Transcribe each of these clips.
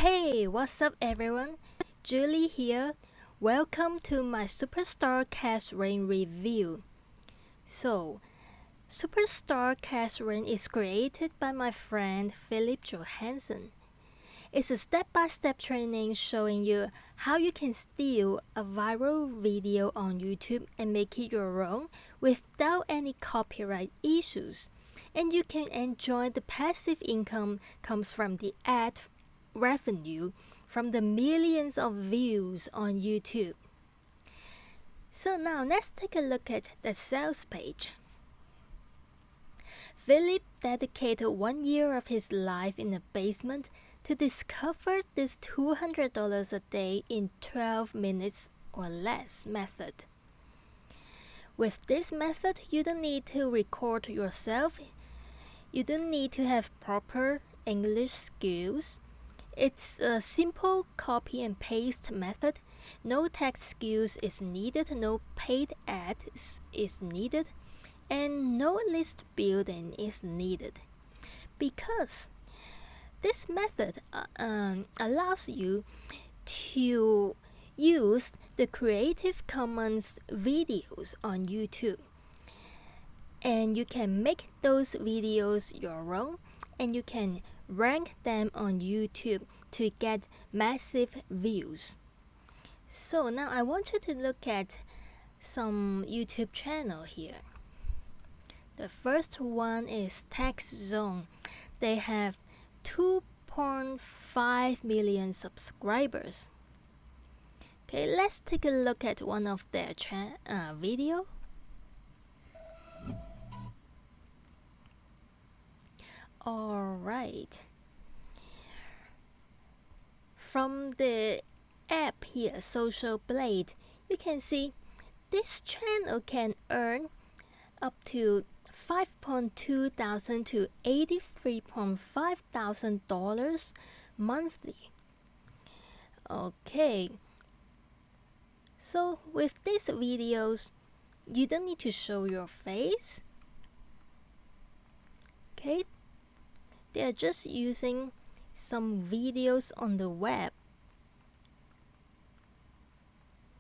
Hey, what's up everyone? Julie here. Welcome to my Superstar Cash Rain review. Superstar Cash Rain is created by my friend Philip Johansson. It's a step-by-step training showing you how you can steal a viral video on YouTube and make it your own without any copyright issues. And you can enjoy the passive income comes from the ad revenue from the millions of views on YouTube. So now let's take a look at the sales page. Philip dedicated 1 year of his life in the basement to discover this $200 a day in 12 minutes or less method. With this method, you don't need to record yourself. You don't need to have proper English skills. It's a simple copy and paste method. No text skills is needed, no paid ads is needed, and no list building is needed. Because this method allows you to use the Creative Commons videos on YouTube. And you can make those videos your own, and you can rank them on YouTube to get massive views. So now I want you to look at some YouTube channel here. The first one is Tax Zone. They have 2.5 million subscribers. Okay, let's take a look at one of their video. Alright. From the app here, Social Blade, you can see this channel can earn up to $5.2 thousand to $83.5 thousand monthly. Okay. So with these videos, you don't need to show your face. Okay. They are just using some videos on the web,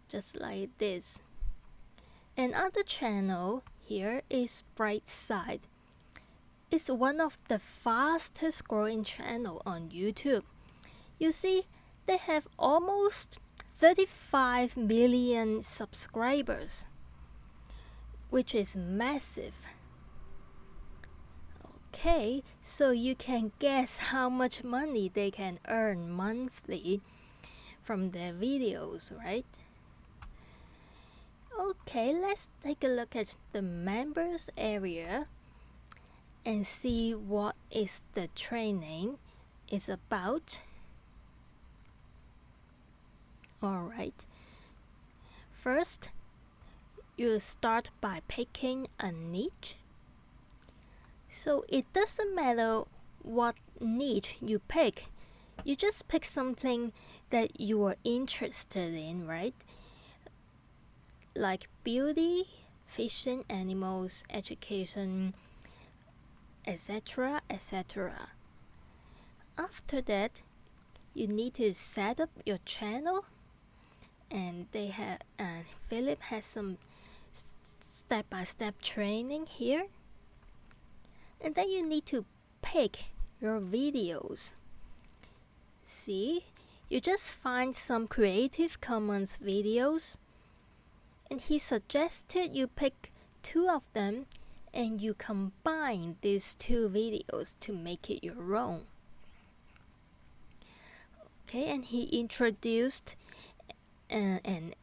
just like this. Another channel here is Brightside. It's one of the fastest growing channel on YouTube. You see, they have almost 35 million subscribers, which is massive. Okay, so you can guess how much money they can earn monthly from their videos, right? Okay, let's take a look at the members area and see what is the training is about. Alright, first you start by picking a niche. So it doesn't matter what niche you pick. You just pick something that you are interested in, right? Like beauty, fishing, animals, education, etc., etc. After that, you need to set up your channel, and Philip has some step-by-step training here. And then you need to pick your videos. See, you just find some Creative Commons videos, and he suggested you pick 2 of them and you combine these 2 videos to make it your own. Okay, and he introduced a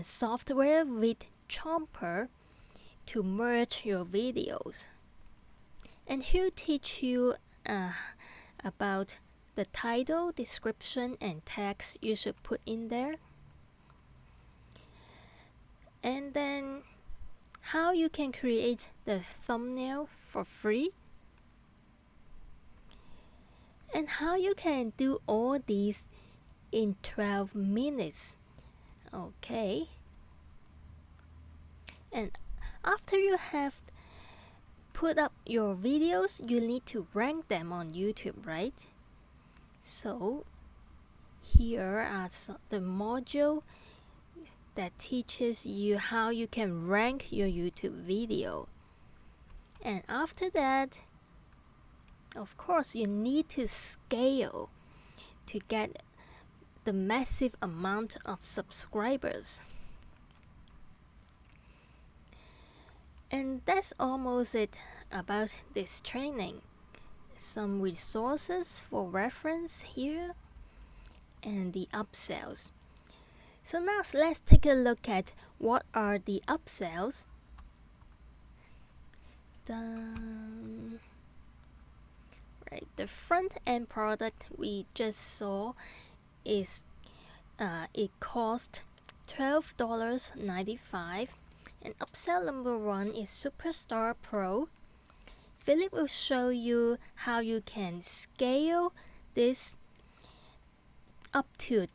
software with Chomper to merge your videos. And he'll teach you about the title, description, and text you should put in there. And then how you can create the thumbnail for free. And how you can do all these in 12 minutes. Okay. And after you have put up your videos, you need to rank them on YouTube, right? So here are the module that teaches you how you can rank your YouTube video. And after that, of course, you need to scale to get the massive amount of subscribers. And that's almost it about this training. Some resources for reference here and the upsells. So now let's take a look at what are the upsells. Right, the front end product we just saw is it cost $12.95, and upsell number 1 is Superstar Pro. Philip will show you how you can scale this up to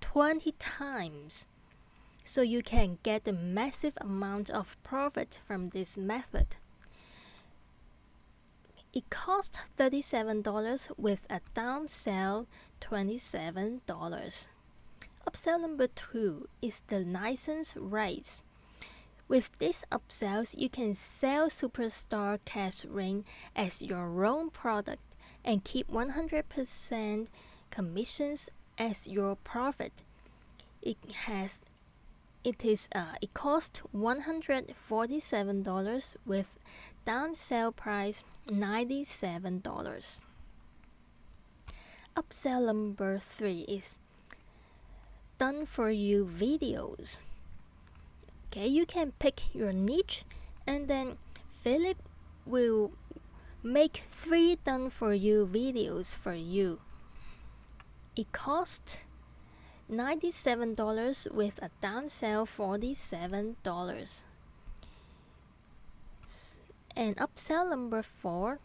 20 times so you can get a massive amount of profit from this method. It costs $37 with a downsell $27. Upsell number 2 is the license rights. With these upsells, you can sell Superstar Cash Ring as your own product and keep 100% commissions as your profit. It costs $147 with downsell price $97. Upsell number 3 is done for you videos. Okay, you can pick your niche and then Philip will make 3 done for you videos for you. It costs $97 with a downsell $47. And upsell number 4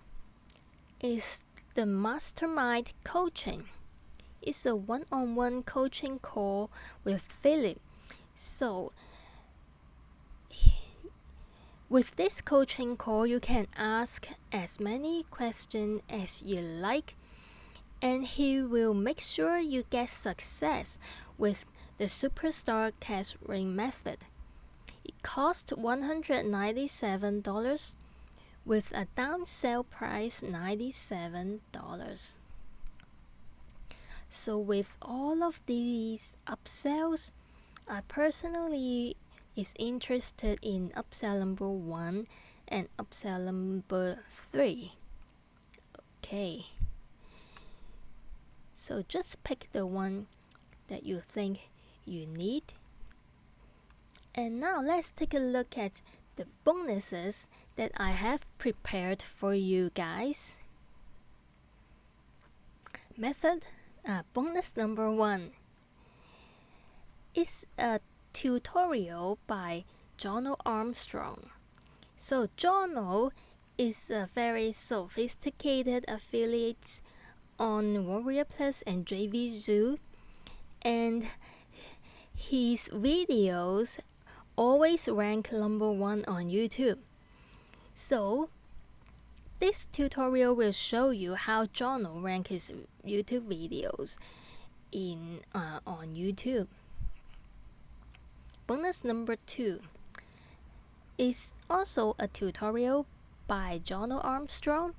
is the mastermind coaching. It's a one-on-one coaching call with Philip. So with this coaching call, you can ask as many questions as you like, and he will make sure you get success with the Superstar Cash Ring method. It costs $197 with a downsell price $97. So with all of these upsells, I personally is interested in upsell number 1 and upsell number 3. Okay. So just pick the one that you think you need. And now let's take a look at the bonuses that I have prepared for you guys. Bonus number 1 is a tutorial by Jono Armstrong. So Jono is a very sophisticated affiliate on Warrior Plus and JVZoo, and his videos always rank number 1 on YouTube. So this tutorial will show you how Jono ranks his YouTube videos on YouTube. Bonus number 2 is also a tutorial by Jono Armstrong.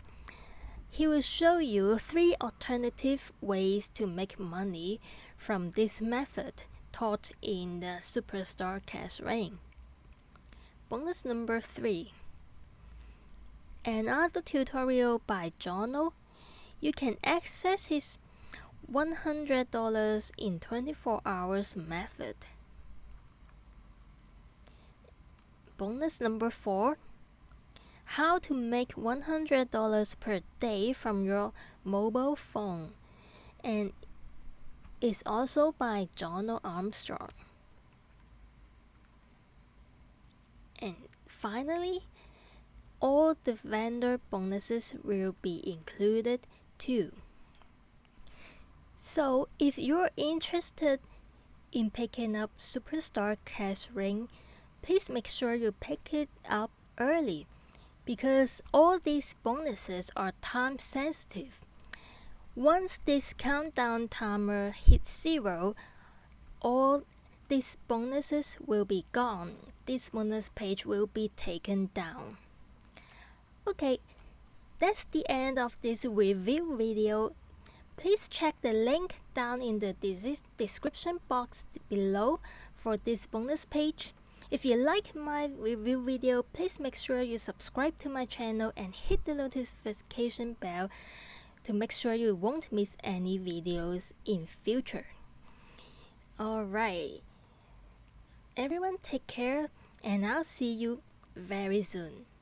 He will show you 3 alternative ways to make money from this method taught in the Superstar Cash Ring. Bonus number 3. Another tutorial by Jono. You can access his $100 in 24 hours method. Bonus number 4. How to make $100 per day from your mobile phone, and is also by Jono Armstrong. And finally, all the vendor bonuses will be included too. So if you're interested in picking up Superstar Cash Ring, please make sure you pick it up early, because all these bonuses are time sensitive. Once this countdown timer hits 0, all these bonuses will be gone. This bonus page will be taken down. Okay, that's the end of this review video. Please check the link down in the description box below for this bonus page. If you like my review video, please make sure you subscribe to my channel and hit the notification bell to make sure you won't miss any videos in future. Alright, everyone take care and I'll see you very soon.